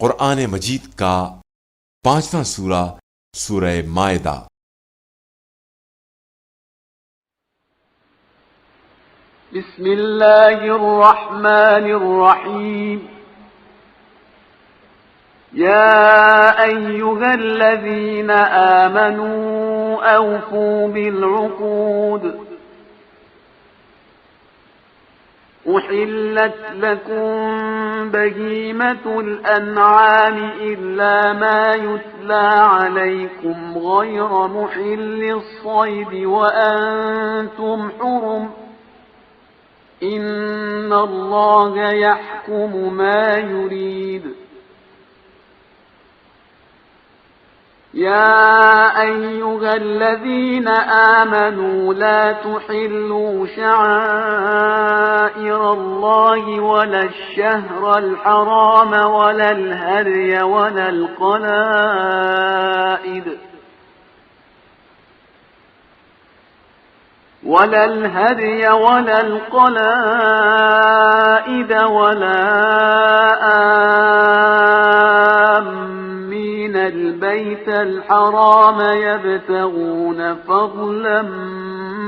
कुरान मजीद का 5वां सूरा सूरह मायदा। बिस्मिल्लाहिर्रहमानिर्रहीम। या अय्युहल्लज़ीना आमनू औफू बिलउक़ूद उहिल्लत लकुम बहीमतुल अन्आम इल्ला मा युत्ला अलैकुम गैर मुहिल्लिस सैद व अंतुम हुरुम इन्नल्लाह यहकुमु मा युरीद। يا أيها الذين آمنوا لا تحلوا شعائر الله ولا الشهر الحرام ولا الهدي ولا القلائد ولا آمين البيت الحرام يبتغون فضلا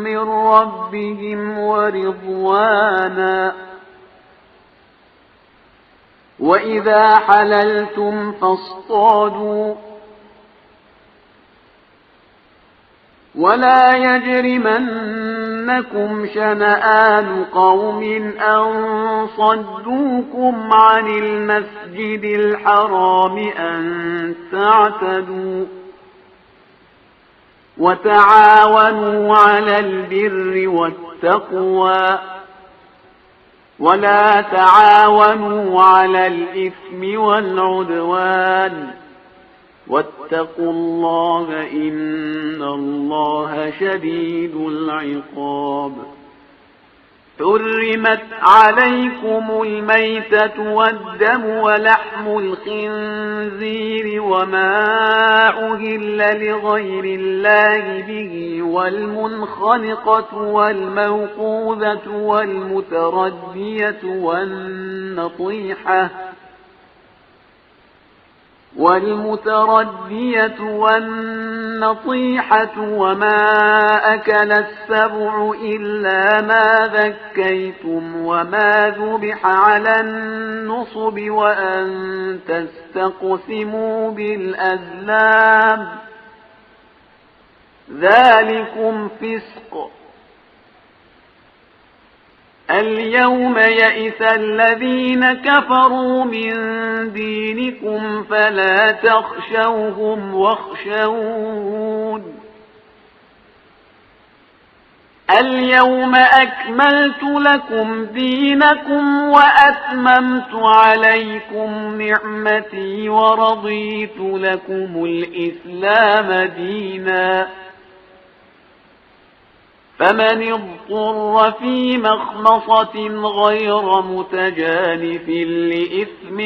من ربهم ورضوانا وإذا حللتم فاصطادوا ولا يجرمنكم شنآن قوم أن صدوكم عن المسجد الحرام أن تعتدوا وتعاونوا على البر والتقوى ولا تعاونوا على الإثم والعدوان واتقوا الله إن الله شديد العقاب. حرمت عليكم الميتة والدم ولحم الخنزير وما أهل لغير الله به والمنخنقة والموقوذة والمتردية والنطيحة وما أكل السبع إلا ما ذكيتم وما ذبح على النصب وأن تستقسموا بالأزلام ذلكم فسق. اليوم يئس الذين كفروا من دينكم فلا تخشوهم واخشون. اليوم أكملت لكم دينكم وأتممت عليكم نعمتي ورضيت لكم الإسلام دينا. فمن اضطر في مخمصة غير متجانف لإثم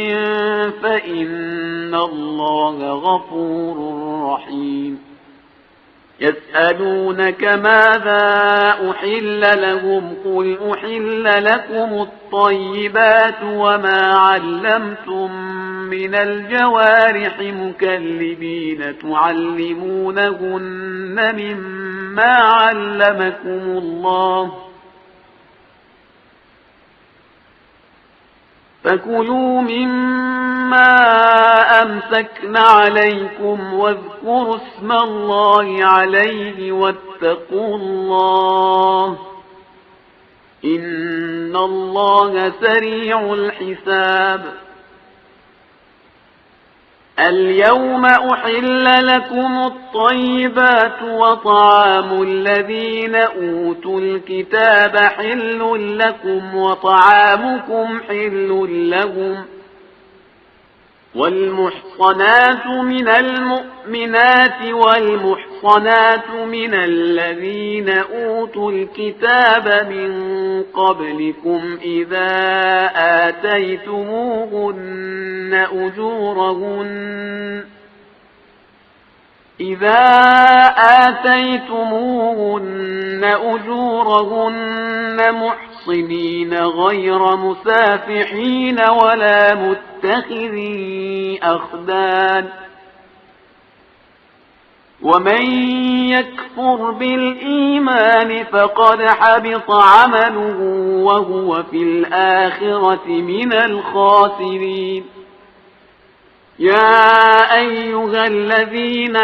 فإن الله غفور رحيم. يسألونك ماذا أحل لهم قل أحل لكم الطيبات وما علمتم من الجوارح مكلبين تعلمونهن مما علمكم الله فكلوا مما أمسكن عليكم واذكروا اسم الله عليه واتقوا الله إن الله سريع الحساب. اليوم أحل لكم الطيبات وطعام الذين أوتوا الكتاب حل لكم وطعامكم حل لهم والمحصنات من المؤمنات والمحصنات من الذين أوتوا الكتاب من قبلكم إذا آتيتموهن أجورهن محصنين غير مسافحين ولا متخذي أخدان ومن يكفر بالإيمان فقد حبط عمله وهو في الآخرة من الخاسرين يا أيها الذين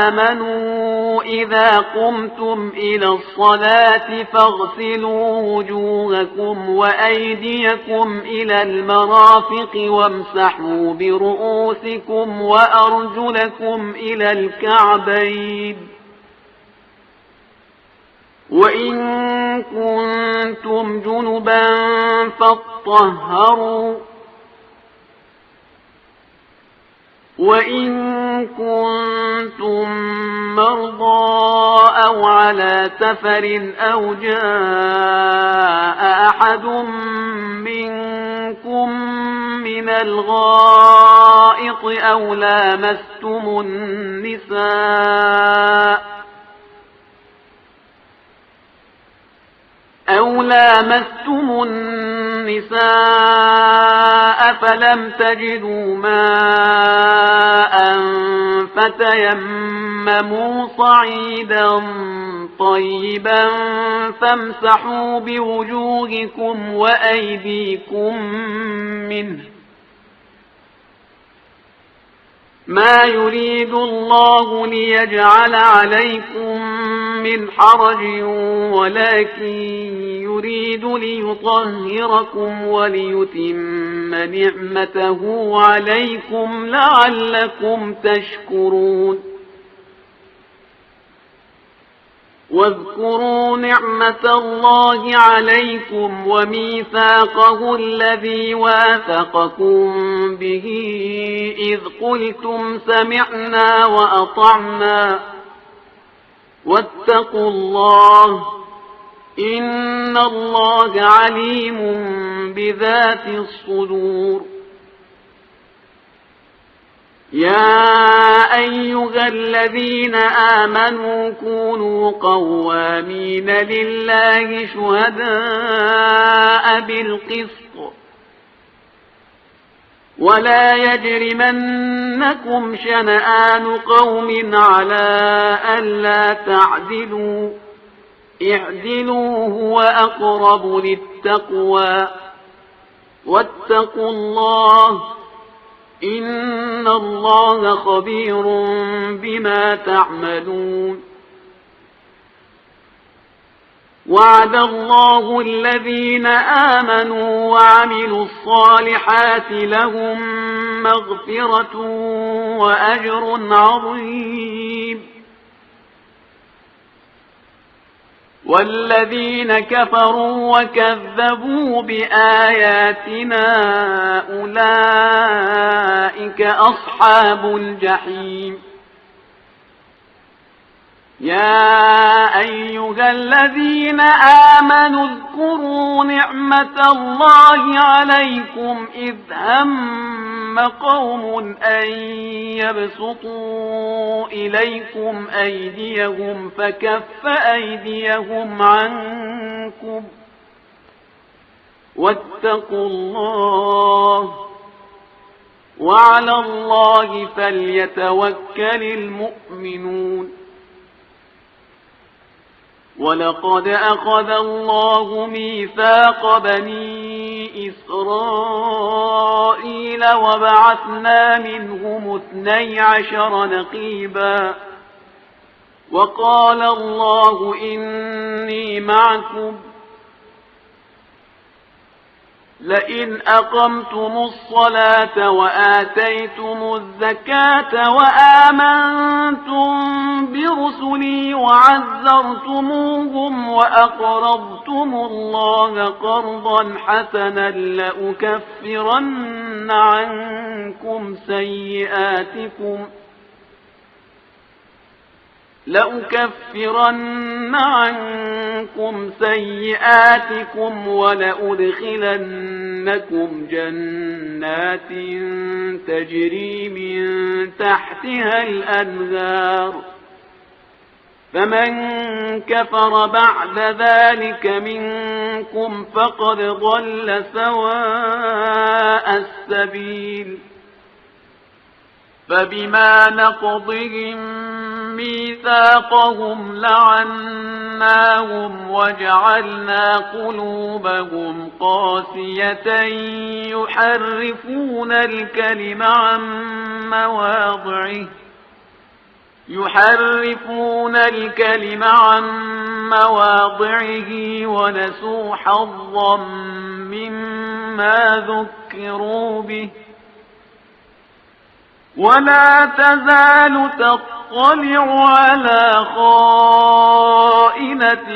آمنوا إذا قمتم إلى الصلاة فاغسلوا وجوهكم وأيديكم إلى المرافق وامسحوا برؤوسكم وأرجلكم إلى الكعبين وإن كنتم جنبا فاطهروا وإن كنتم مرضى أو على سفر أو جاء أحد منكم من الغائط أو لامستم النساء فلم تجدوا ماء فتيمموا صعيدا طيبا فامسحوا بوجوهكم وأيديكم منه ما يريد الله ليجعل عليكم من حرج ولكن يريد ليطهركم وليتم نعمته عليكم لعلكم تشكرون واذكروا نعمة الله عليكم وميثاقه الذي واثقكم به إذ قلتم سمعنا وأطعنا واتقوا الله إن الله عليم بذات الصدور يا أيها الذين آمنوا كونوا قوامين لله شهداء بالقسط ولا يجرمنكم شنآن قوم على ألا تعدلوا اعدلوا هو أقرب للتقوى واتقوا الله إن الله خبير بما تعملون وعد الله الذين آمنوا وعملوا الصالحات لهم مغفرة وأجر عظيم والذين كفروا وكذبوا بآياتنا أولئك أصحاب الجحيم يا أيها الذين آمنوا اذكروا نعمة الله عليكم إذ هم قوم أن يبسطوا إليكم أيديهم فكف أيديهم عنكم واتقوا الله وعلى الله فليتوكل المؤمنون ولقد أخذ الله ميثاق بني إسرائيل وبعثنا منهم 12 نقيبا وقال الله إني معكم لئن أقمتم الصلاة وآتيتم الزكاة وآمنتم برسلي وعزرتموهم وأقرضتم الله قرضا حسنا لأكفرن عنكم سيئاتكم ولأدخلنكم جنات تجري من تحتها الأنهار فمن كفر بعد ذلك منكم فقد ضل سواء السبيل فبما نقضهم ميثاقهم لعناهم وجعلنا قلوبهم قاسية يحرفون الكلم عن مواضعه ونسوا حظا مما ذكروا به ولا تزال تطلع على خائنة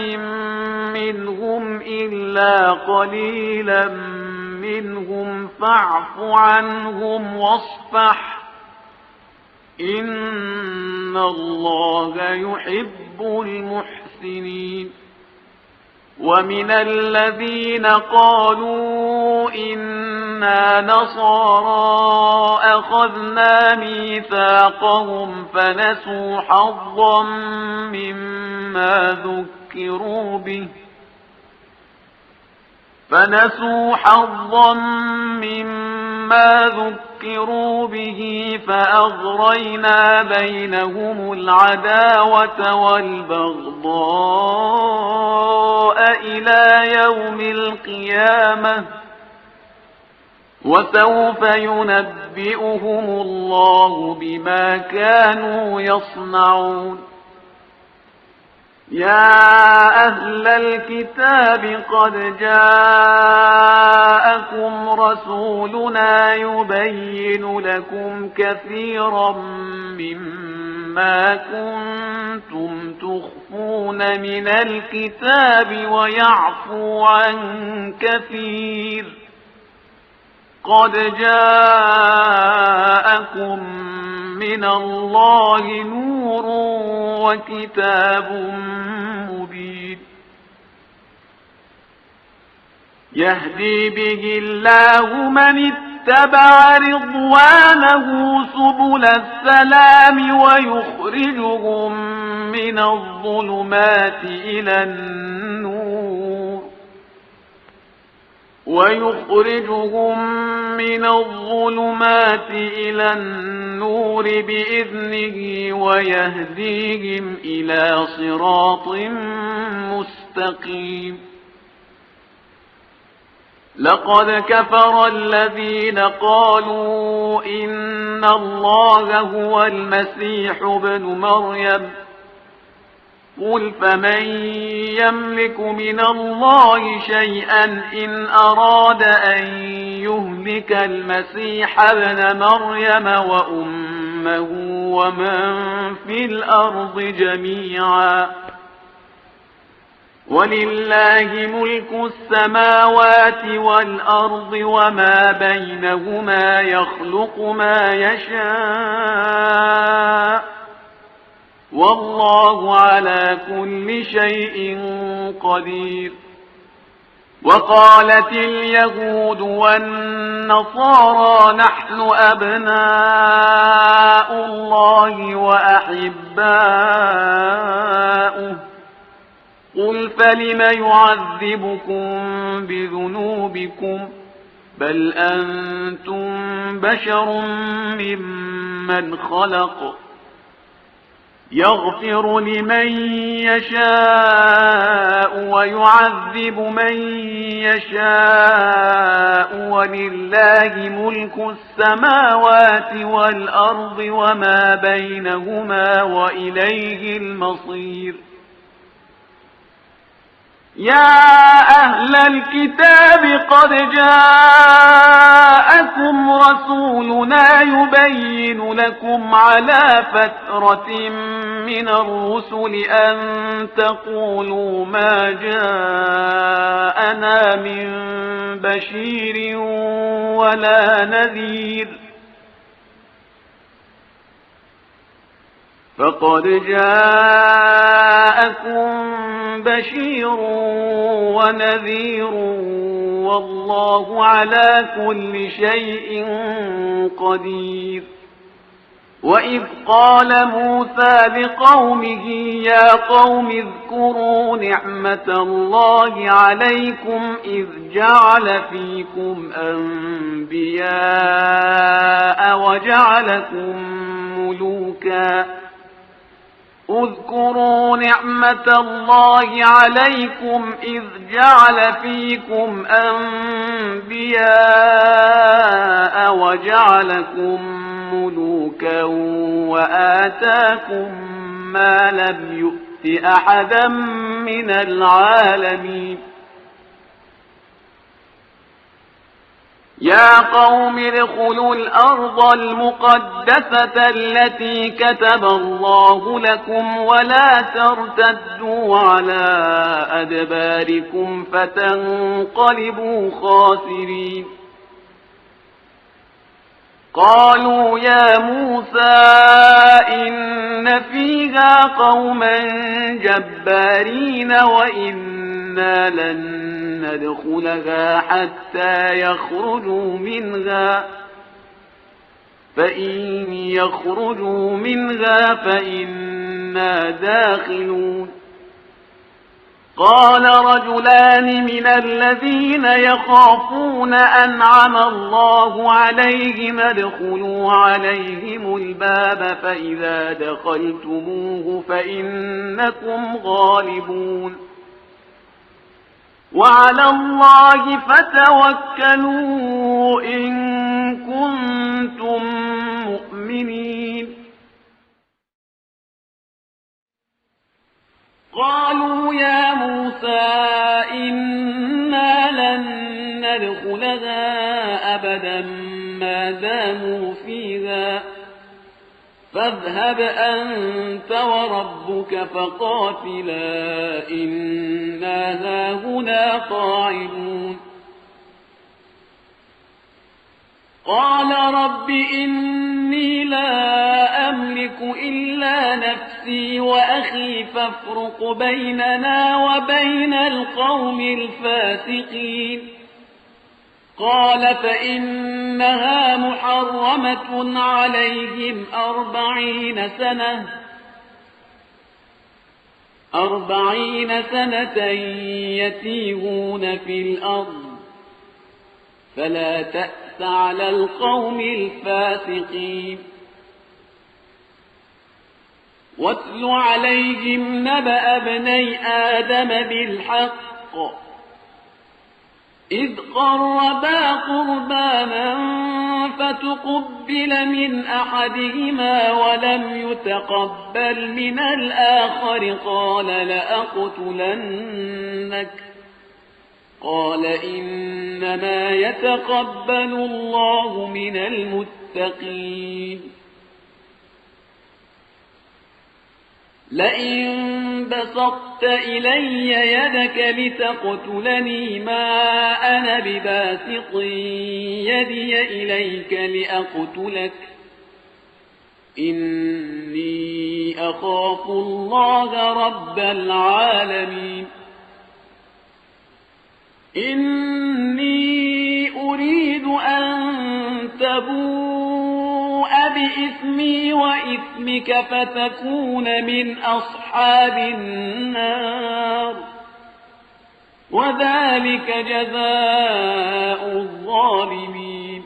منهم إلا قليلا منهم فاعف عنهم واصفح إن الله يحب المحسنين ومن الذين قالوا إنا نصارى أخذنا ميثاقهم فنسوا حظا مما ذكروا به فأغرينا بينهم العداوة والبغضاء إلى يوم القيامة وسوف ينبئهم الله بما كانوا يصنعون يا أهل الكتاب قد جاءكم رسولنا يبين لكم كثيرا مما كنتم تخفون من الكتاب ويعفو عن كثير قد جاءكم من الله نور وكتاب مبين يهدي به الله من اتبع رضوانه سبل السلام ويخرجهم من الظلمات إلى النور بإذنه ويهديهم إلى صراط مستقيم لقد كفر الذين قالوا إن الله هو المسيح ابن مريم قل فمن يملك من الله شيئا إن أراد أن يهلك المسيح ابن مريم وأمه ومن في الأرض جميعا ولله ملك السماوات والأرض وما بينهما يخلق ما يشاء والله على كل شيء قدير وقالت اليهود والنصارى نحن أبناء الله وأحباؤه قل فلم يعذبكم بذنوبكم بل أنتم بشر ممن خلق يغفر لمن يشاء ويعذب من يشاء ولله ملك السماوات والأرض وما بينهما وإليه المصير يا أهل الكتاب قد جاءكم رسولنا يبين لكم على فترة من الرسل أن تقولوا ما جاءنا من بشير ولا نذير فقد جاءكم بشير ونذير والله على كل شيء قدير وإذ قال موسى لقومه يا قوم اذكروا نعمة الله عليكم إذ جعل فيكم أنبياء وجعلكم ملوكا اذكروا نعمة الله عليكم إذ جعل فيكم أنبياء وجعلكم ملوكا وآتاكم ما لم يؤت أحدا من العالمين يا قوم ادخلوا الأرض المقدسة التي كتب الله لكم ولا ترتدوا على أدباركم فتنقلبوا خاسرين قالوا يا موسى إن فيها قوما جبارين وإنا لن ندخلها حتى يخرجوا منها فإن يخرجوا منها فإنا داخلون قال رجلان من الذين يخافون أنعم الله عليهم ادخلوا عليهم الباب فإذا دخلتموه فإنكم غالبون وعلى الله فتوكلوا إن كنتم مؤمنين قالوا يا موسى إنا لن ندخلها أبدا ما داموا فيها فاذهب أنت وربك فقاتلا إنا هاهنا قاعدون قال رب إني لا أملك إلا نفسي وأخي فافرق بيننا وبين القوم الفاسقين قال فإنها محرمة عليهم 40 سنة يتيهون في الأرض فلا تأس على القوم الفاسقين واتل عليهم نبأ ابني آدم بالحق إذ قربا قربانا فتقبل من أحدهما ولم يتقبل من الآخر قال لأقتلنك قال إنما يتقبل الله من المتقين لئن بسطت إلي يدك لتقتلني ما أنا بباسط يدي إليك لأقتلك إني أخاف الله رب العالمين إني أريد أن تبوء بإثمي وإثمك فتكون من أصحاب النار وذلك جزاء الظالمين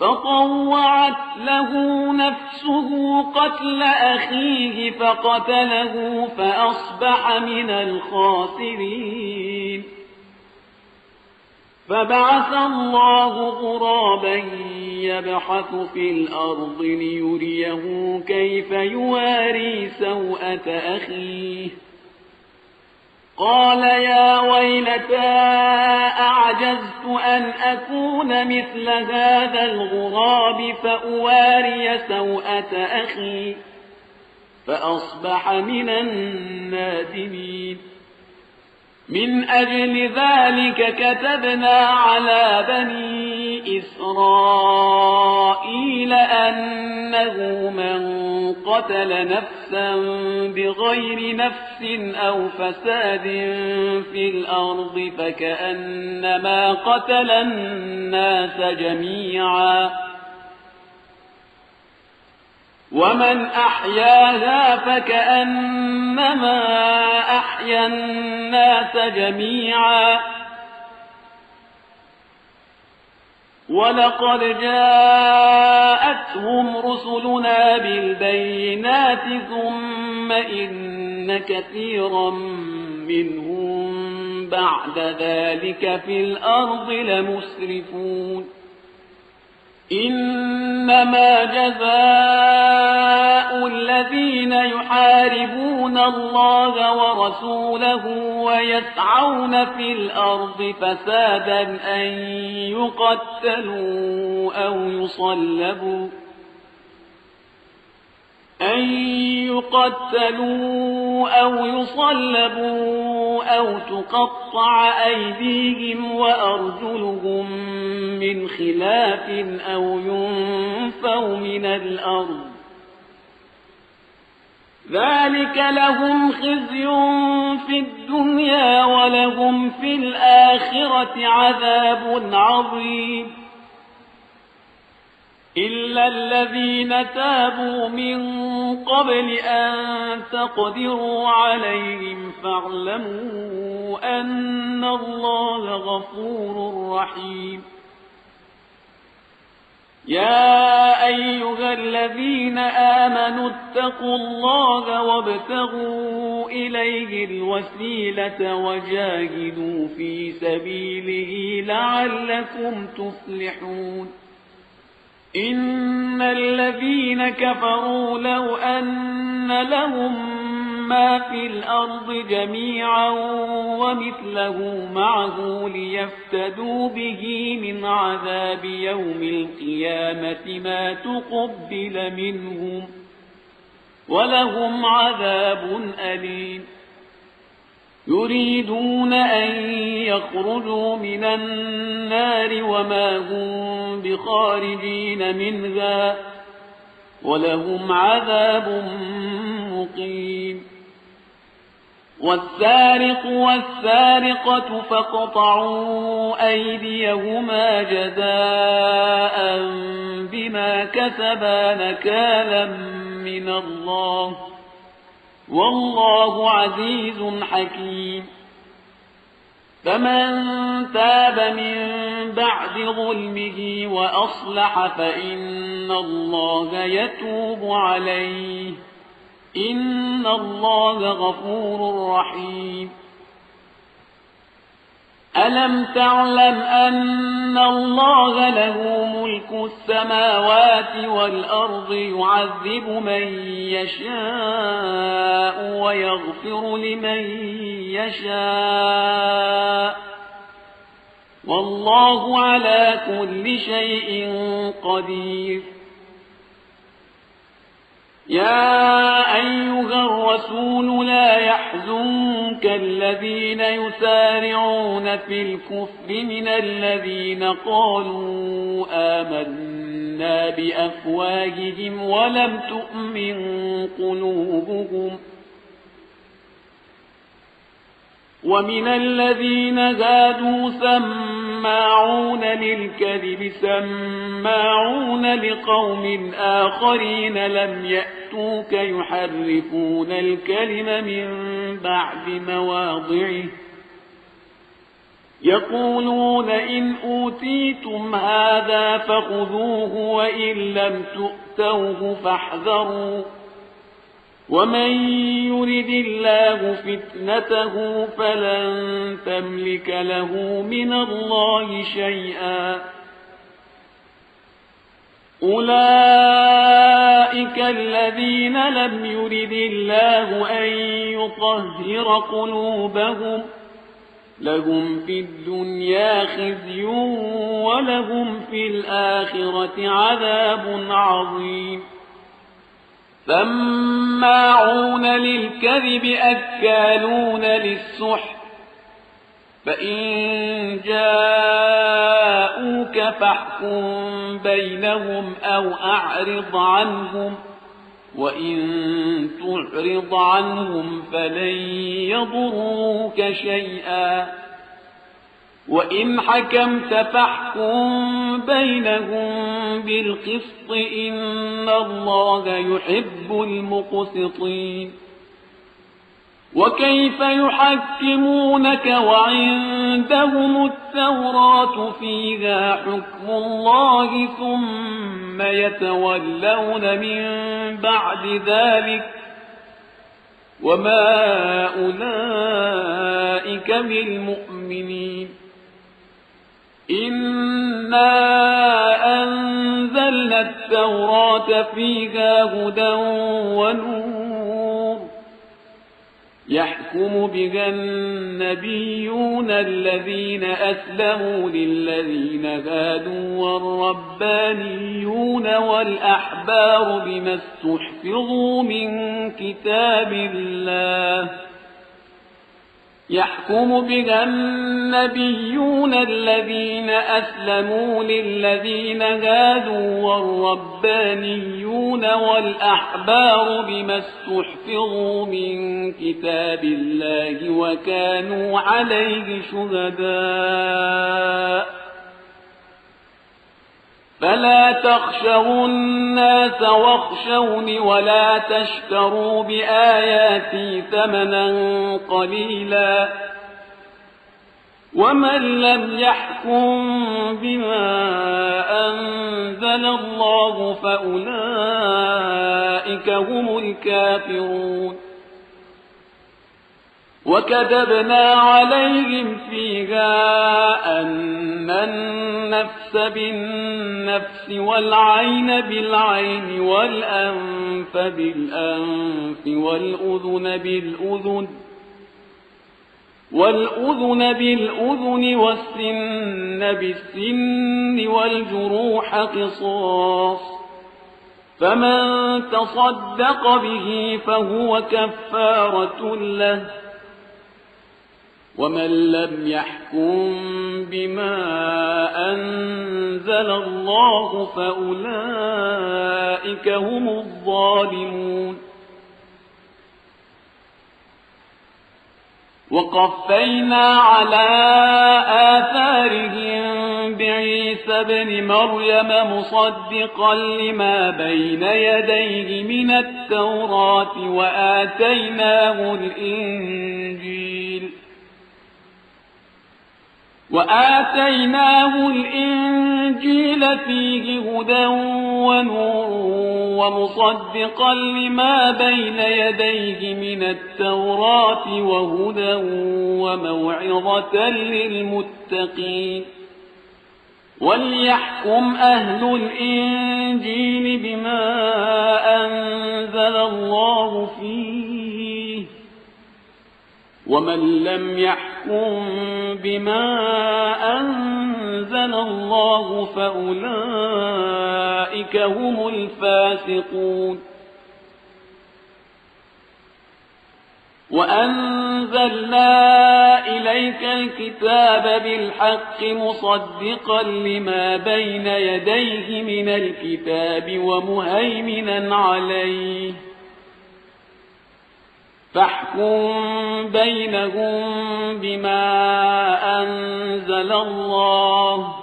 فطوعت له نفسه قتل أخيه فقتله فأصبح من الخاسرين فبعث الله غرابا يبحث في الأرض ليريه كيف يواري سوءة أخيه قال يا ويلتى أعجزت أن أكون مثل هذا الغراب فأواري سوءة أخي فأصبح من النادمين من أجل ذلك كتبنا على بني إسرائيل أنه من قتل نفسا بغير نفس أو فساد في الأرض فكأنما قتل الناس جميعا ومن أحياها فكأنما أحيا الناس جميعا ولقد جاءتهم رسلنا بالبينات ثم إن كثيرا منهم بعد ذلك في الأرض لمسرفون إنما جزاء الذين يحاربون الله ورسوله ويسعون في الأرض فسادا أن يقتلوا أو يصلبوا أو تقطع أيديهم وأرجلهم من خلاف أو ينفوا من الأرض ذلك لهم خزي في الدنيا ولهم في الآخرة عذاب عظيم إلا الذين تابوا من قبل أن تقدروا عليهم فاعلموا أن الله غفور رحيم يا أيها الذين آمنوا اتقوا الله وابتغوا إليه الوسيلة وجاهدوا في سبيله لعلكم تفلحون إن الذين كفروا لو أن لهم ما في الأرض جميعا ومثله معه ليفتدوا به من عذاب يوم القيامة ما تقبل منهم ولهم عذاب أليم يريدون أن يخرجوا من النار وما هم بخارجين منها ولهم عذاب مقيم والسارق والسارقة فاقطعوا أيديهما جزاء بما كسبا نكالا من الله والله عزيز حكيم فمن تاب من بعد ظلمه وأصلح فإن الله يتوب عليه إن الله غفور رحيم ألم تعلم أن الله له ملك السماوات والأرض يعذب من يشاء ويغفر لمن يشاء والله على كل شيء قدير يا أيها الرسول لا يحزنك الذين يسارعون في الكفر من الذين قالوا آمنا بأفواههم ولم تؤمن قلوبهم ومن الذين هادوا سماعون للكذب سماعون لقوم آخرين لم يأتوك يحرفون الكلم من بعد مواضعه يقولون إن أوتيتم هذا فخذوه وإن لم تؤتوه فاحذروا ومن يرد الله فتنته فلن تملك له من الله شيئا أولئك الذين لم يرد الله أن يطهر قلوبهم لهم في الدنيا خزي ولهم في الآخرة عذاب عظيم سماعون للكذب أكالون للسحت فإن جاءوك فاحكم بينهم أو أعرض عنهم وإن تعرض عنهم فلن يضروك شيئا وإن حكمت فاحكم بينهم بالقسط إن الله يحب المقسطين وكيف يحكمونك وعندهم التوراة فيها حكم الله ثم يتولون من بعد ذلك وما أولئك بالمؤمنين إنا أنزلنا التوراة فيها هدى ونور يحكم بها النبيون الذين أسلموا للذين هادوا والربانيون والأحبار بما استحفظوا من كتاب الله يحكم بها النبيون الذين أسلموا للذين هادوا والربانيون والأحبار بما استحفظوا من كتاب الله وكانوا عليه شهداء فلا تخشوا الناس واخشوني ولا تشتروا بآياتي ثمنا قليلا ومن لم يحكم بما أنزل الله فأولئك هم الكافرون وكتبنا عليهم فيها أن النفس بالنفس والعين بالعين والأنف بالأنف والأذن بالأذن والسن بالسن والجروح قصاص فمن تصدق به فهو كفارة له ومن لم يحكم بما أنزل الله فأولئك هم الظالمون وقفينا على آثارهم بعيسى ابن مريم مصدقا لما بين يديه من التوراة وآتيناه الإنجيل فيه هدى ونور ومصدقا لما بين يديه من التوراة وهدى وموعظة للمتقين وليحكم أهل الإنجيل بما أنزل الله فيه ومن لم يحكم بما أنزل الله فأولئك هم الفاسقون وأنزلنا إليك الكتاب بالحق مصدقا لما بين يديه من الكتاب ومهيمنا عليه فاحكم بينهم بما أنزل الله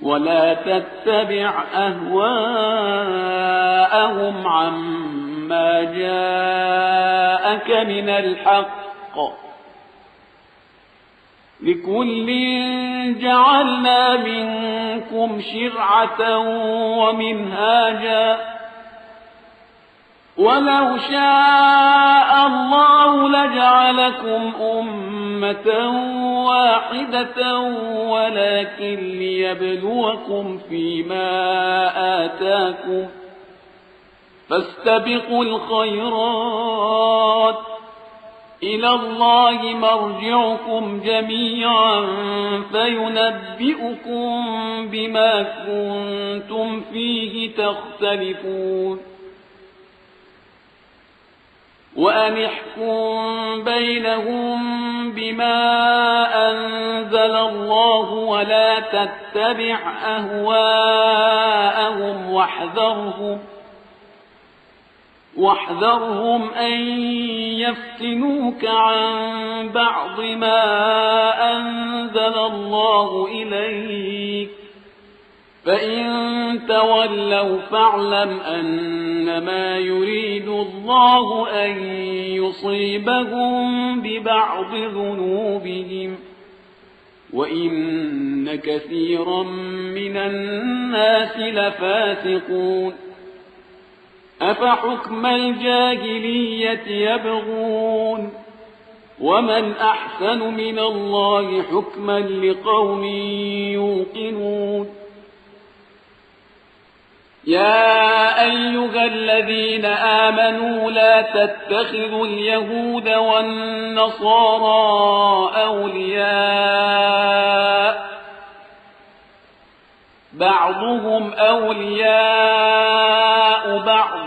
ولا تتبع أهواءهم عما جاءك من الحق لكل جعلنا منكم شرعة ومنهاجا ولو شاء الله لجعلكم أمة واحدة ولكن ليبلوكم فيما آتاكم فاستبقوا الخيرات إلى الله مرجعكم جميعا فينبئكم بما كنتم فيه تختلفون وأن احكم بينهم بما أنزل الله ولا تتبع واحذرهم أن يفتنوك عن بعض ما أنزل الله إليك فإن تولوا فاعلم أنما يريد الله أن يصيبهم ببعض ذنوبهم وإن كثيرا من الناس لفاسقون أفحكم الجاهلية يبغون ومن أحسن من الله حكما لقوم يوقنون يا أيها الذين آمنوا لا تتخذوا اليهود والنصارى أولياء بعضهم أولياء بعض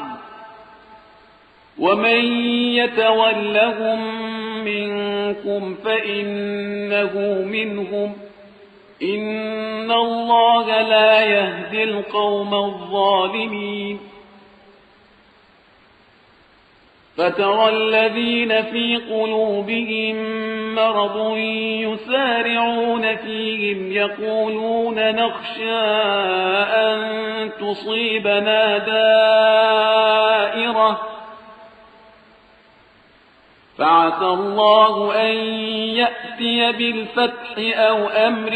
ومن يتولهم منكم فإنه منهم إن الله لا يهدي القوم الظالمين فترى الذين في قلوبهم مرض يسارعون فيهم يقولون نخشى أن تصيبنا دائرة فعسى الله أن يأتي بالفتح أو أمر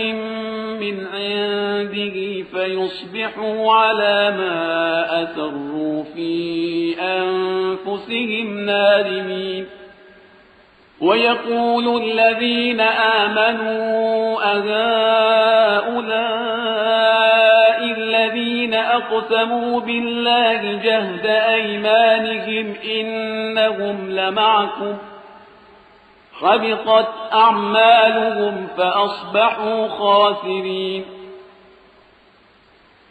من عنده فيصبحوا على ما أسروا في أنفسهم نادمين ويقول الذين آمنوا أهؤلاء الذين أقسموا بالله جهد أيمانهم إنهم لمعكم حبطت أعمالهم فأصبحوا خاسرين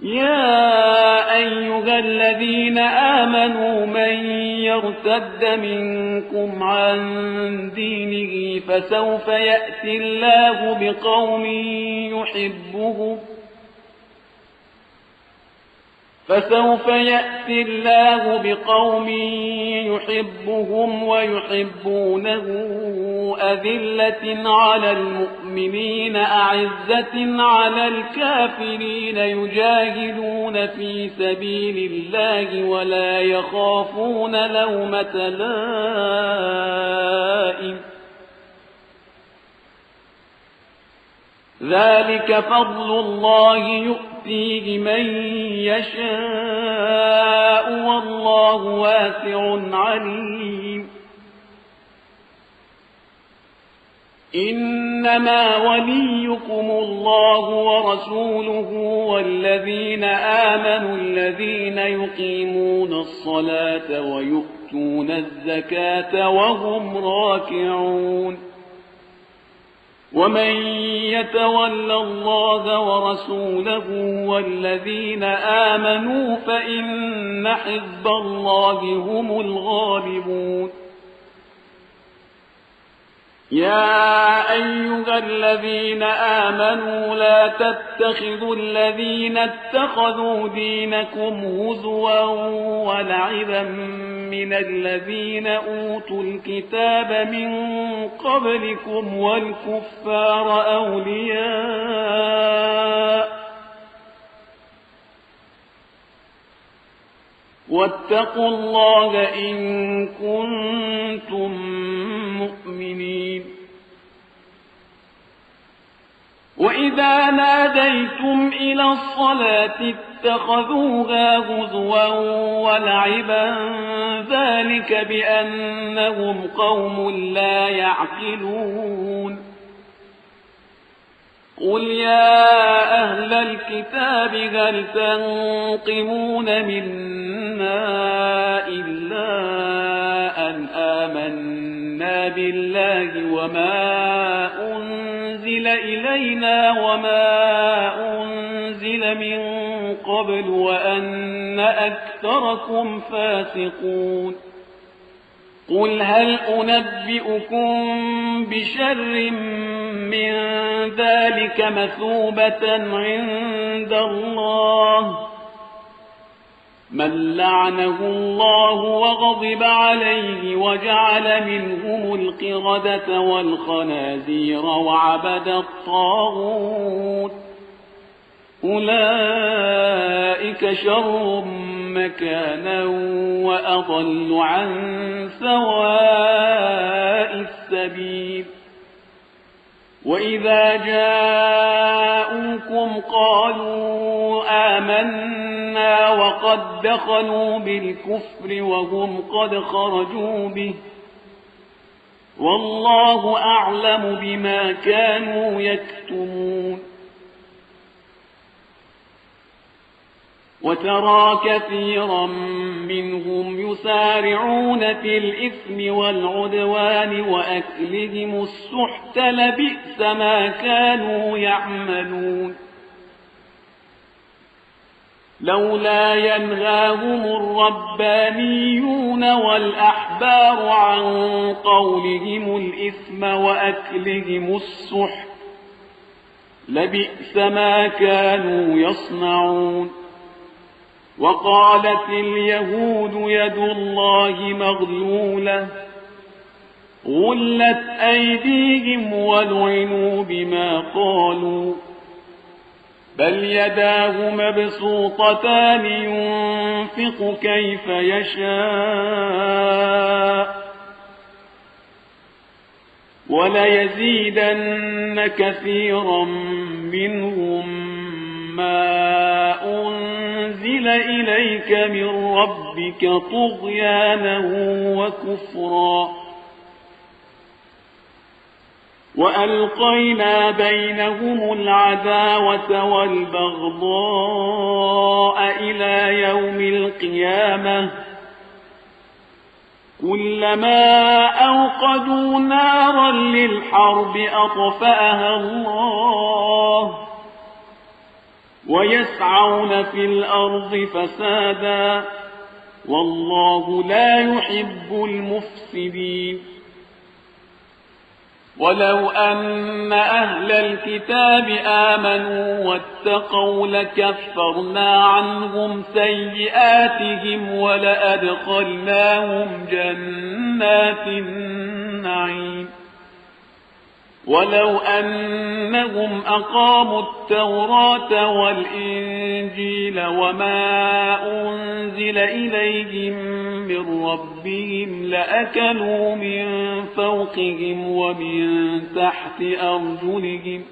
يا أيها الذين آمنوا من يرتد منكم عن دينه فسوف يأتي الله بقوم يحبهم ويحبونه أذلة على المؤمنين أعزة على الكافرين يجاهدون في سبيل الله ولا يخافون لومة لائم ذلك فضل الله يؤتيه من يشاء والله واسع عليم إنما وليكم الله ورسوله والذين آمنوا الذين يقيمون الصلاة ويؤتون الزكاة وهم راكعون ومن يتول الله ورسوله والذين آمنوا فإن حزب الله هم الغالبون يا أيها الذين آمنوا لا تتخذوا الذين اتخذوا دينكم هزوا ولعبا من الذين أوتوا الكتاب من قبلكم والكفار أولياء واتقوا الله إن كنتم مؤمنين وإذا ناديتم إلى الصلاة اتخذوها هزوا ولعبا ذلك بأنهم قوم لا يعقلون قل يا أهل الكتاب هل تنقمون منا إلا أن آمنا بالله وما أنزل إلينا وما أنزل من قبل وأن أكثركم فاسقون قل هل أنبئكم بشر من ذلك مثوبة عند الله من لعنه الله وغضب عليه وجعل منهم القردة والخنازير وعبد الطاغوت أولئك شر مكانا وأضل عن سواء السبيل وإذا جاءوكم قالوا آمنا وقد دخلوا بالكفر وهم قد خرجوا به والله أعلم بما كانوا يكتمون وترى كثيرا منهم يسارعون في الإثم والعدوان وأكلهم السحت لبئس ما كانوا يعملون لولا ينهاهم الربانيون والأحبار عن قولهم الإثم وأكلهم السحت لبئس ما كانوا يصنعون وقالت اليهود يد الله مغلولة غلت أيديهم ولعنوا بما قالوا بل يداه مبسوطتان ينفق كيف يشاء وليزيدن كثيرا منهم ما أنزل إليك من ربك طغيانا وكفرا وألقينا بينهم العداوة والبغضاء إلى يوم القيامة كلما أوقدوا نارا للحرب أطفأها الله ويسعون في الأرض فسادا والله لا يحب المفسدين ولو أن أهل الكتاب آمنوا واتقوا لكفرنا عنهم سيئاتهم ولأدخلناهم جنات النعيم ولو أنهم أقاموا التوراة والإنجيل وما أنزل إليهم من ربهم لأكلوا من فوقهم ومن تحت أرجلهم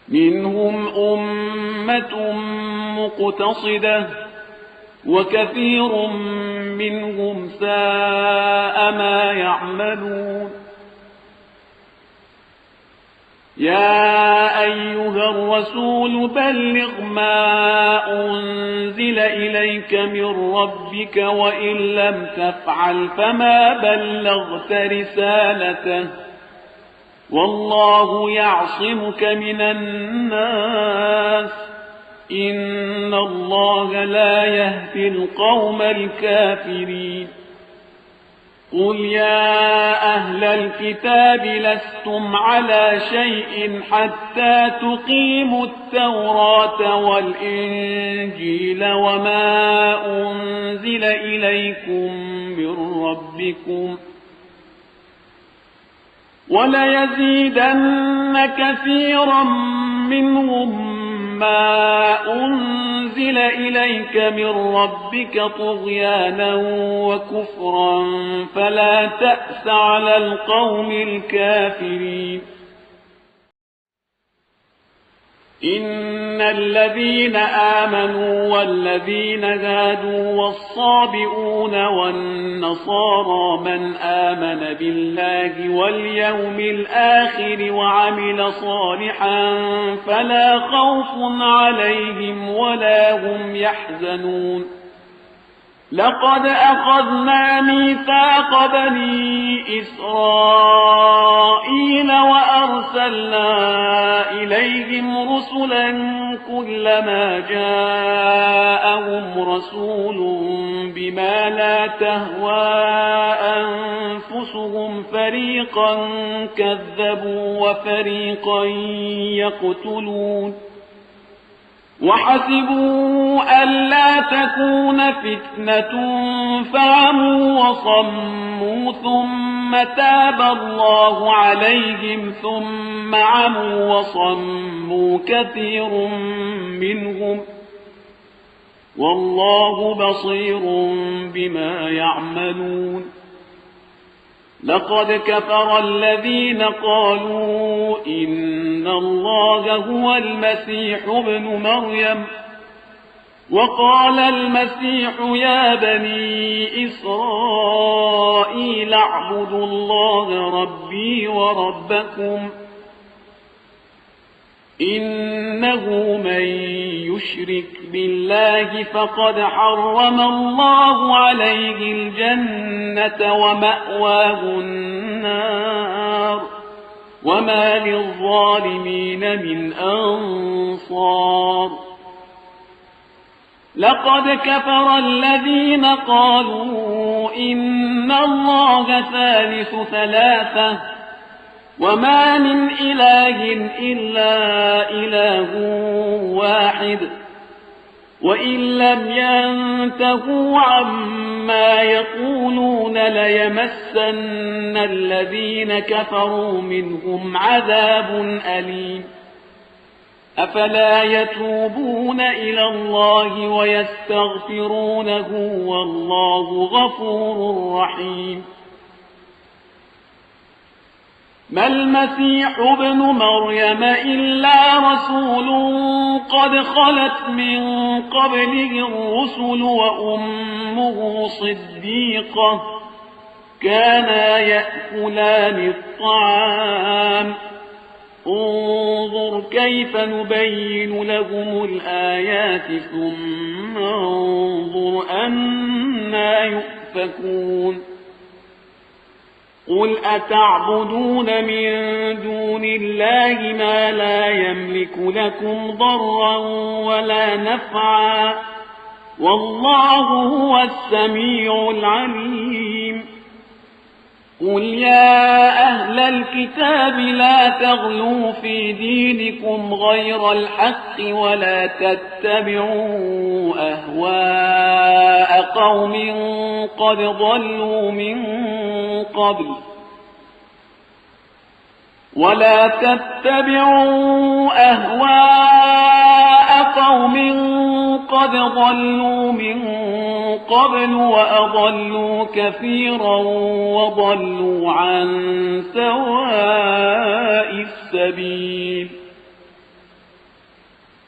منهم أمة مقتصدة وكثير منهم ساء ما يعملون يا أيها الرسول بلغ ما أنزل إليك من ربك وإن لم تفعل فما بلغت رسالته والله يعصمك من الناس إن الله لا يهدي القوم الكافرين قل يا أهل الكتاب لستم على شيء حتى تقيموا التوراة والإنجيل وما أنزل إليكم من ربكم وليزيدن كثيرا منهم ما أنزل إليك من ربك طغيانا وكفرا فلا تأس على القوم الكافرين إن الذين آمنوا والذين هادوا والصابئون والنصارى من آمن بالله واليوم الآخر وعمل صالحا فلا خوف عليهم ولا هم يحزنون لقد أخذنا ميثاق بني إسرائيل وأرسلنا إليهم رسلا كلما جاءهم رسول بما لا تهوى أنفسهم فريقا كذبوا وفريقا يقتلون وحسبوا ألا تكون فتنة فعموا وصموا ثم تاب الله عليهم ثم عموا وصموا كثير منهم والله بصير بما يعملون لقد كفر الذين قالوا إن الله هو المسيح ابن مريم وقال المسيح يا بني إسرائيل اعبدوا الله ربي وربكم إنه من يشرك بالله فقد حرم الله عليه الجنة ومأواه النار وما للظالمين من أنصار لقد كفر الذين قالوا إن الله ثالث ثلاثة وما من إله إلا إله واحد وإن لم ينتهوا عما يقولون ليمسن الذين كفروا منهم عذاب أليم أفلا يتوبون إلى الله ويستغفرونه والله غفور رحيم ما المسيح ابن مريم إلا رسول قد خلت من قبله الرسل وأمه صديقة كانا يأكلان الطعام انظر كيف نبين لهم الآيات ثم انظر أنا يؤفكون قل أتعبدون من دون الله ما لا يملك لكم ضرا ولا نفعا والله هو السميع العليم قل يا أهل الكتاب لا تغلوا في دينكم غير الحق ولا تتبعوا أهواء قوم قد ضلوا من قبل ولا تتبعوا أهواء قوم قد ضلوا من قبل وأضلوا كثيرا وضلوا عن سواء السبيل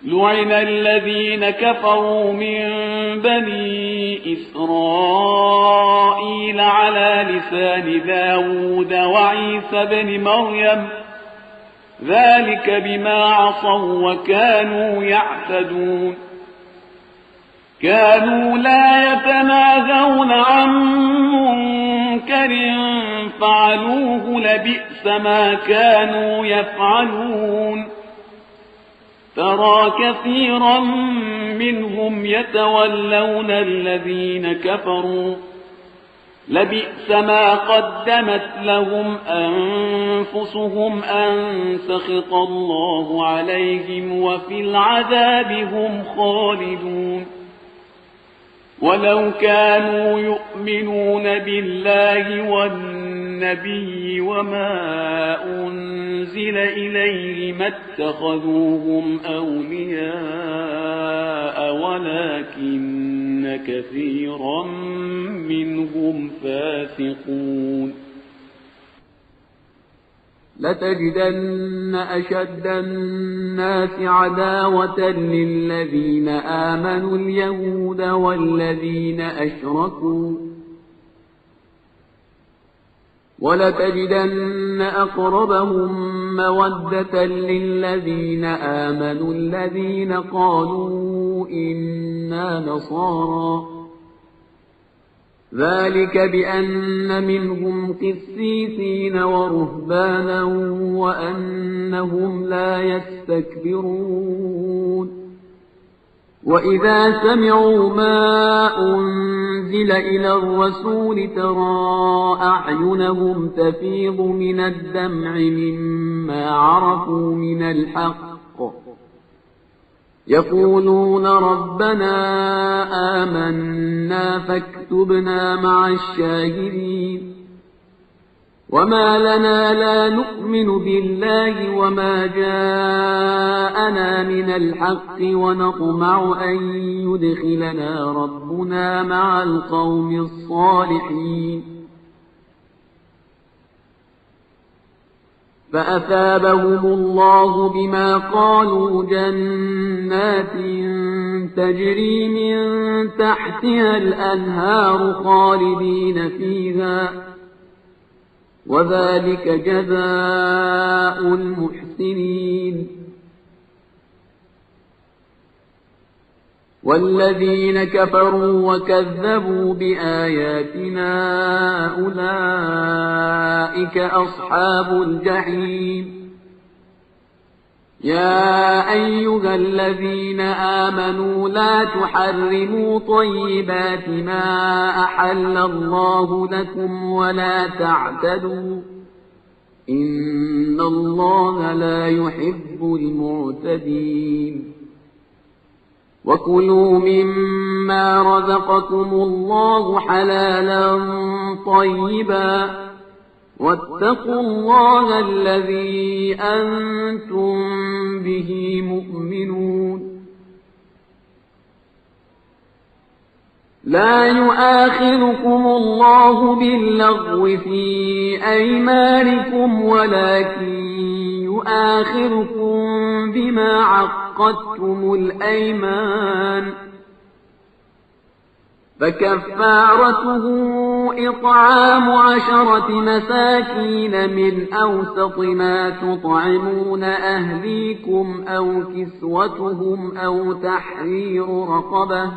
لعن الذين كفروا من بني إسرائيل على لسان داود وعيسى بن مريم ذلك بما عصوا وكانوا يعتدون كانوا لا يتناهون عن منكر فعلوه لبئس ما كانوا يفعلون ترى كثيرا منهم يتولون الذين كفروا لبئس ما قدمت لهم أنفسهم أن سخط الله عليهم وفي العذاب هم خالدون ولو كانوا يؤمنون بالله والنبي وما أنزل إليه ما اتخذوهم أولياء ولكن كثيرا منهم فاسقون لتجدن أشد الناس عداوة للذين آمنوا اليهود والذين أشركوا ولتجدن أقربهم مودة للذين آمنوا الذين قالوا إنا نصارى ذلك بأن منهم قسيسين ورهبانا وأنهم لا يستكبرون وإذا سمعوا ما أنزل إلى الرسول ترى أعينهم تفيض من الدمع مما عرفوا من الحق يقولون ربنا آمنا فاكتبنا مع الشاهدين وما لنا لا نؤمن بالله وما جاءنا من الحق ونطمع أن يدخلنا ربنا مع القوم الصالحين فأثابهم الله بما قالوا جنات تجري من تحتها الأنهار خالدين فيها وذلك جزاء المحسنين والذين كفروا وكذبوا بآياتنا أولئك أصحاب الجحيم يا أيها الذين آمنوا لا تحرموا طيبات ما أحل الله لكم ولا تعتدوا إن الله لا يحب المعتدين وكلوا مما رزقكم الله حلالا طيبا واتقوا الله الذي أنتم به مؤمنون لا يؤاخذكم الله باللغو في أيمانكم ولكن يؤاخذكم بما عقدتم الأيمان فكفارته إطعام 10 مساكين من أوسط ما تطعمون أهليكم أو كسوتهم أو تحرير رقبة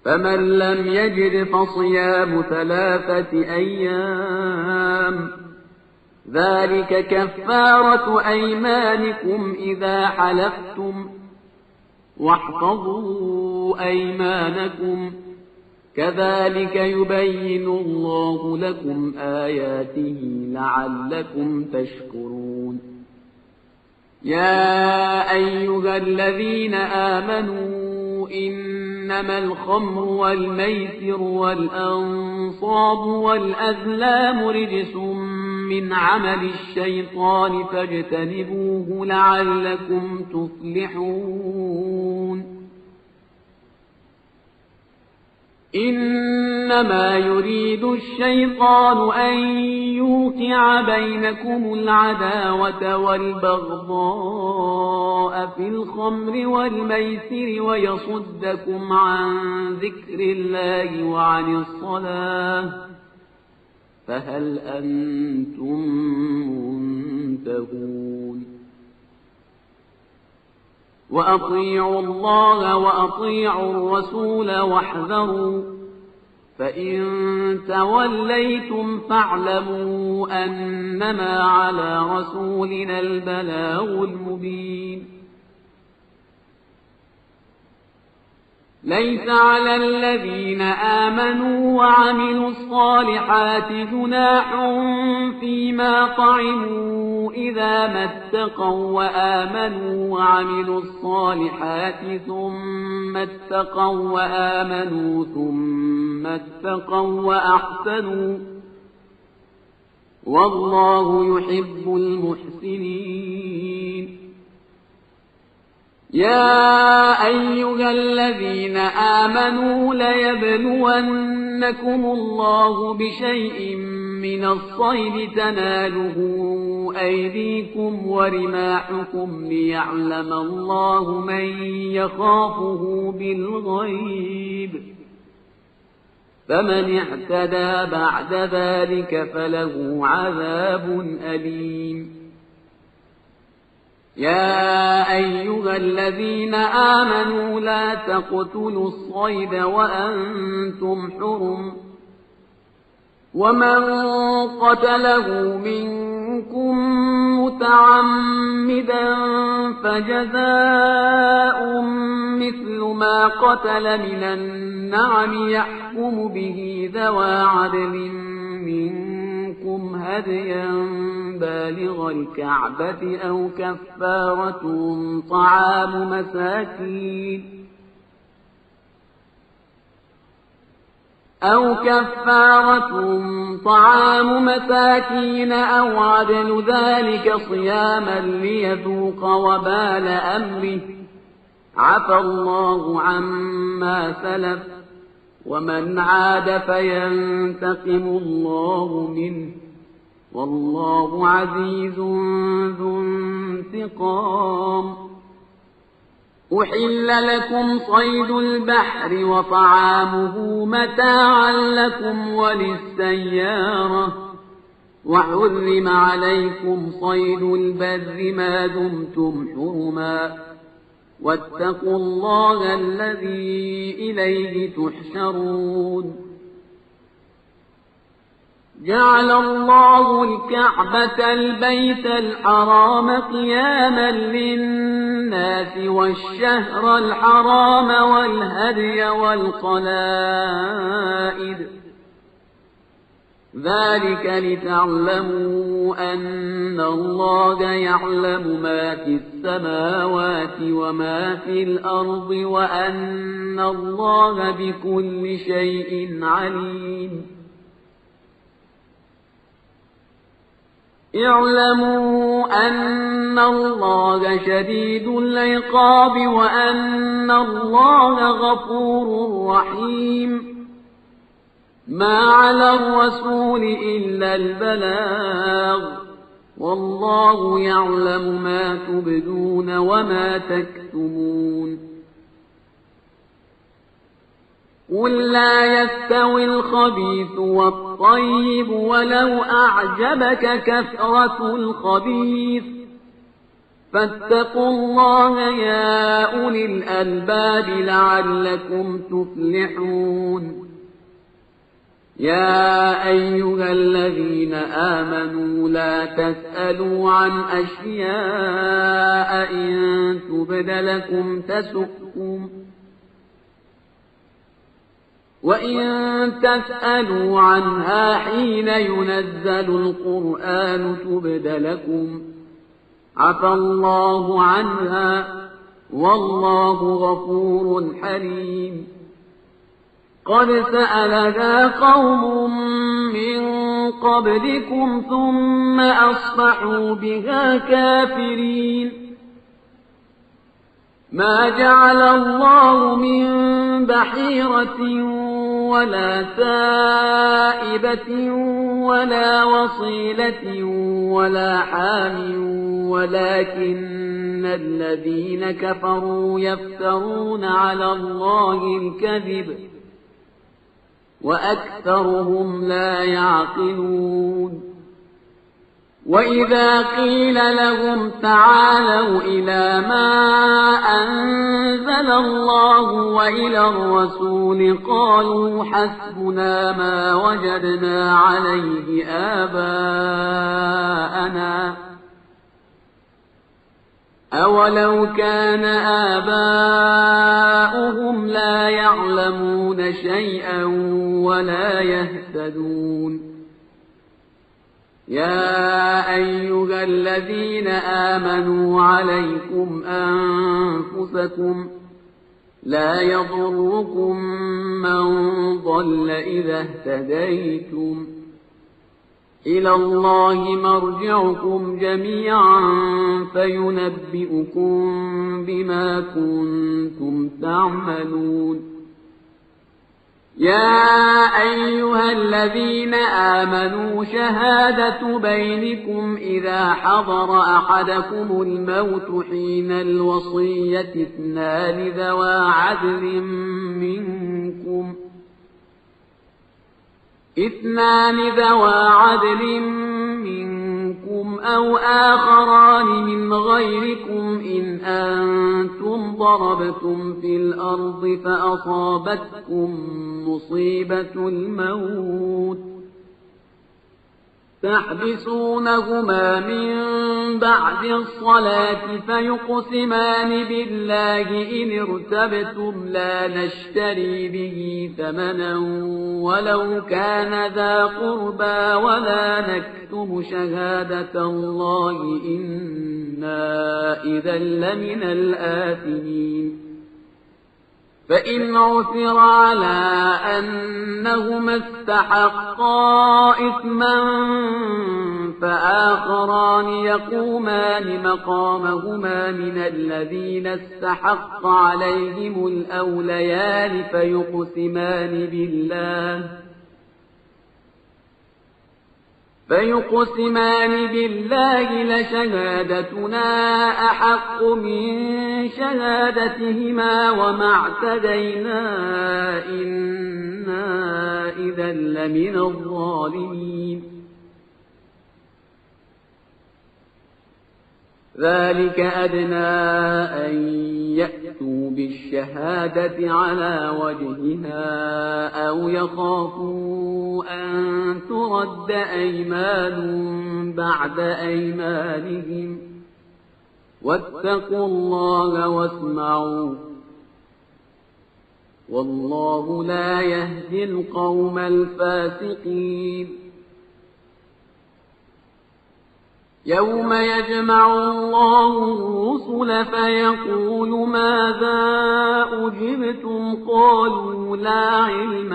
فمن لم يجد فصيام 3 أيام ذلك كفارة أيمانكم إذا حلفتم واحفظوا أيمانكم كذلك يبين الله لكم آياته لعلكم تشكرون يا أيها الذين آمنوا إنما الخمر والميسر والأنصاب والأزلام رجس من عمل الشيطان فاجتنبوه لعلكم تفلحون إنما يريد الشيطان أن يوقع بينكم العداوة والبغضاء في الخمر والميسر ويصدكم عن ذكر الله وعن الصلاة فهل أنتم منتهون وأطيعوا الله وأطيعوا الرسول واحذروا فإن توليتم فاعلموا أنما على رسولنا البلاغ المبين ليس على الذين آمنوا وعملوا الصالحات جناح فيما طعموا إذا ما اتقوا وآمنوا وعملوا الصالحات ثم اتقوا وآمنوا ثم اتقوا وأحسنوا والله يحب المحسنين يا أيها الذين آمنوا ليبلونكم الله بشيء من الصيد تناله أيديكم ورماحكم ليعلم الله من يخافه بالغيب فمن اعتدى بعد ذلك فله عذاب أليم يا أيها الذين آمنوا لا تقتلوا الصيد وأنتم حرم ومن قتله منكم متعمدا فجزاء مثل ما قتل من النعم يحكم به ذوى عدل منكم منكم هديا بالغ الكعبة أو كفارة طعام مساكين أو عدل ذلك صياما ليذوق وبال أمره عفى الله عما سلف ومن عاد فينتقم الله منه والله عزيز ذو انتقام. أحل لكم صيد البحر وطعامه متاعا لكم وللسيارة وحرم عليكم صيد البر ما دمتم حرما واتقوا الله الذي إليه تحشرون. جعل الله الكعبة البيت الحرام قياما للناس والشهر الحرام والهدي والقلائد ذلك لتعلموا أن الله يعلم ما في السماوات وما في الأرض وأن الله بكل شيء عليم. اعلموا أن الله شديد العقاب وأن الله غفور رحيم. ما على الرسول إلا البلاغ والله يعلم ما تبدون وما تكتمون. قل لا يستوي الخبيث والطيب ولو أعجبك كثرة الخبيث فاتقوا الله يا أولي الألباب لعلكم تفلحون. يا أيها الذين آمنوا لا تسألوا عن أشياء إن تبد لكم تسؤكم وإن تسألوا عنها حين ينزل القرآن تبد لكم عفى الله عنها والله غفور حليم. قد سألها قوم من قبلكم ثم أصبحوا بها كافرين. ما جعل الله من بحيرة ولا سائبة ولا وصيلة ولا حام ولكن الذين كفروا يفترون على الله الكذب وأكثرهم لا يعقلون. وإذا قيل لهم تعالوا إلى ما أنزل الله وإلى الرسول قالوا حسبنا ما وجدنا عليه آباءنا أولو كان آباؤهم لا يعلمون شيئا ولا يهتدون. يا أيها الذين آمنوا عليكم أنفسكم لا يضركم من ضل إذا اهتديتم إلى الله مرجعكم جميعا فينبئكم بما كنتم تعملون. يا أيها الذين آمنوا شهادة بينكم إذا حضر أحدكم الموت حين الوصية اثنان ذوى عدل منكم أو آخران من غيركم إن أنتم ضربتم في الأرض فأصابتكم مصيبة الموت تحبسونهما من بعد الصلاة فيقسمان بالله إن ارتبتم لا نشتري به ثمنا ولو كان ذا قربى ولا نكتم شهادة الله إنا إذا لمن الآثمين فإن عثر على أنهما استحقا إثما فآخران يقومان مقامهما من الذين استحق عليهم الأوليان فيقسمان بالله لشهادتنا أحق من شهادتهما وما اعتدينا إنا إذا لمن الظالمين ذلك أدنى أن يأتوا بالشهادة على وجهها أو يخافوا أن ترد أيمان بعد أيمانهم واتقوا الله واسمعوا والله لا يهدي القوم الفاسقين يوم يجمع الله الرسل فيقول ماذا أجبتم قالوا لا علم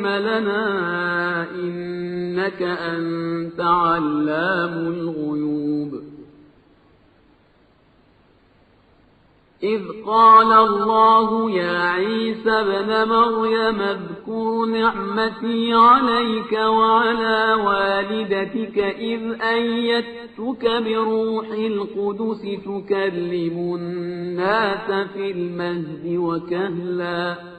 لنا إنك أنت علام الغيوب إذ قال الله يا عيسى ابن مريم اذكر نعمتي عليك وعلى والدتك إذ أيدتك بروح القدس تكلم الناس في المهد وكهلا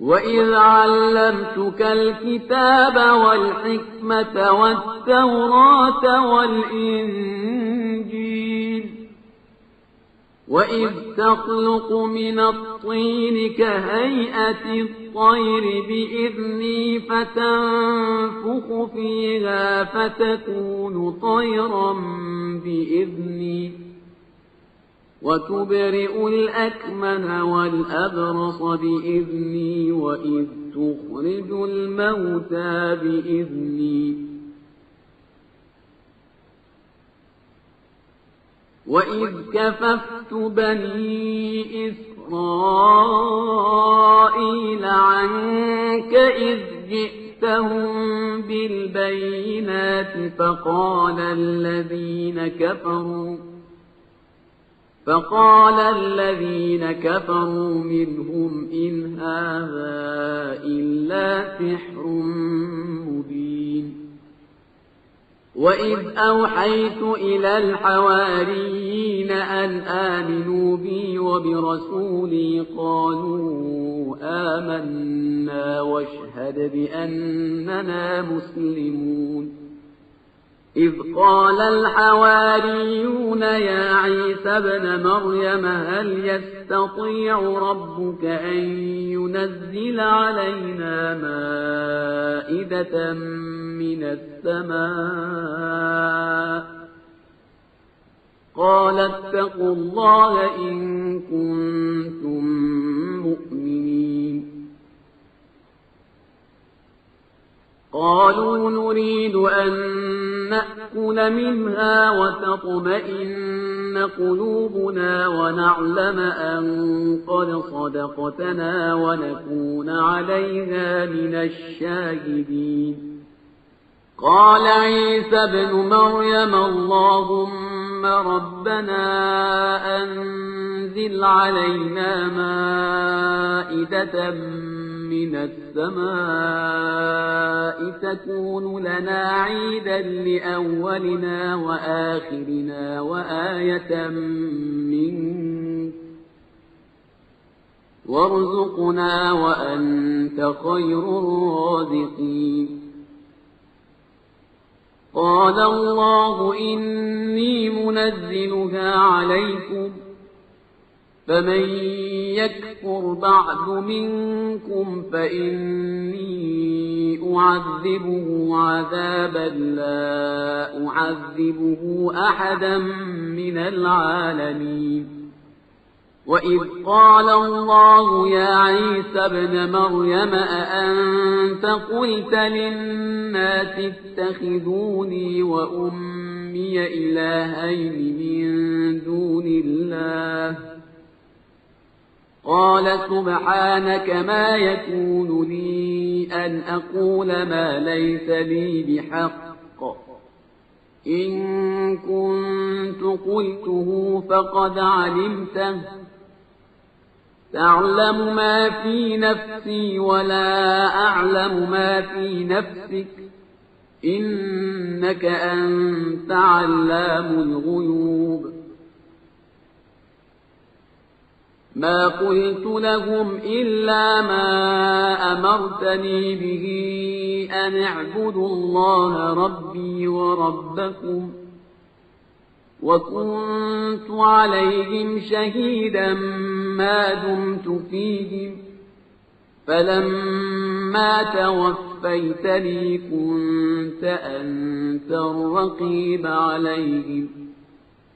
وإذ علمتك الكتاب والحكمة والتوراة والإنجيل وإذ تخلق من الطين كهيئة الطير بإذني فتنفخ فيها فتكون طيرا بإذني وتبرئ الأكمه والأبرص بإذني وإذ تخرج الموتى بإذني وإذ كففت بني إسرائيل عنك إذ جئتهم بالبينات فقال الذين كفروا منهم إن هذا إلا سحر مبين وإذ أوحيت إلى الحواريين أن آمنوا بي وبرسولي قالوا آمنا واشهد بأننا مسلمون إذ قال الحواريون يا عيسى ابن مريم هل يستطيع ربك أن ينزل علينا مائدة من السماء قال اتقوا الله إن كنتم مؤمنين قالوا نريد أن نأكل منها وتطمئن قلوبنا ونعلم أن قد صدقتنا ونكون عليها من الشاهدين قال عيسى ابن مريم اللهم ربنا أنزل علينا مائدة من السماء تكون لنا عيدا لأولنا وآخرنا وآية منك وارزقنا وأنت خير الرازقين قال الله إني منزلها عليكم فمن يكفر بعد منكم فإني أعذبه عذابا لا أعذبه أحدا من العالمين. وإذ قال الله يا عيسى ابن مريم أأنت قلت للناس اتخذوني وأمي إلهين من دون الله قال سبحانك ما يكون لي أن أقول ما ليس لي بحق إن كنت قلته فقد علمته تعلم ما في نفسي ولا أعلم ما في نفسك إنك أنت علام الغيوب. ما قلت لهم إلا ما أمرتني به أن اعبدوا الله ربي وربكم وكنت عليهم شهيدا ما دمت فيهم فلما توفيتني كنت أنت الرقيب عليهم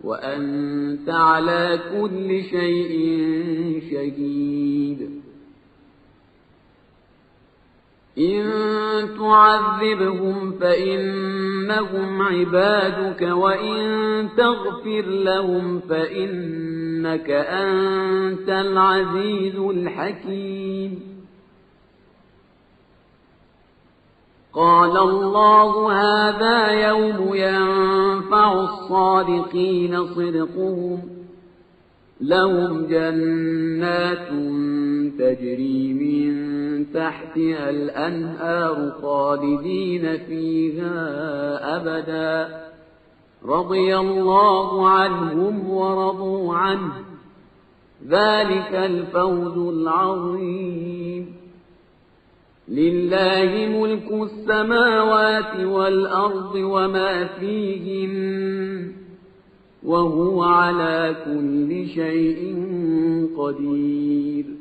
وأنت على كل شيء شهيد. إن تعذبهم فإنهم عبادك وإن تغفر لهم فإنك أنت العزيز الحكيم. قال الله هذا يوم ينفع الصادقين صدقهم لهم جنات تجري من تحتها الأنهار خالدين فيها أبدا رضي الله عنهم ورضوا عنه ذلك الفوز العظيم. لله ملك السماوات والأرض وما فيهن وهو على كل شيء قدير.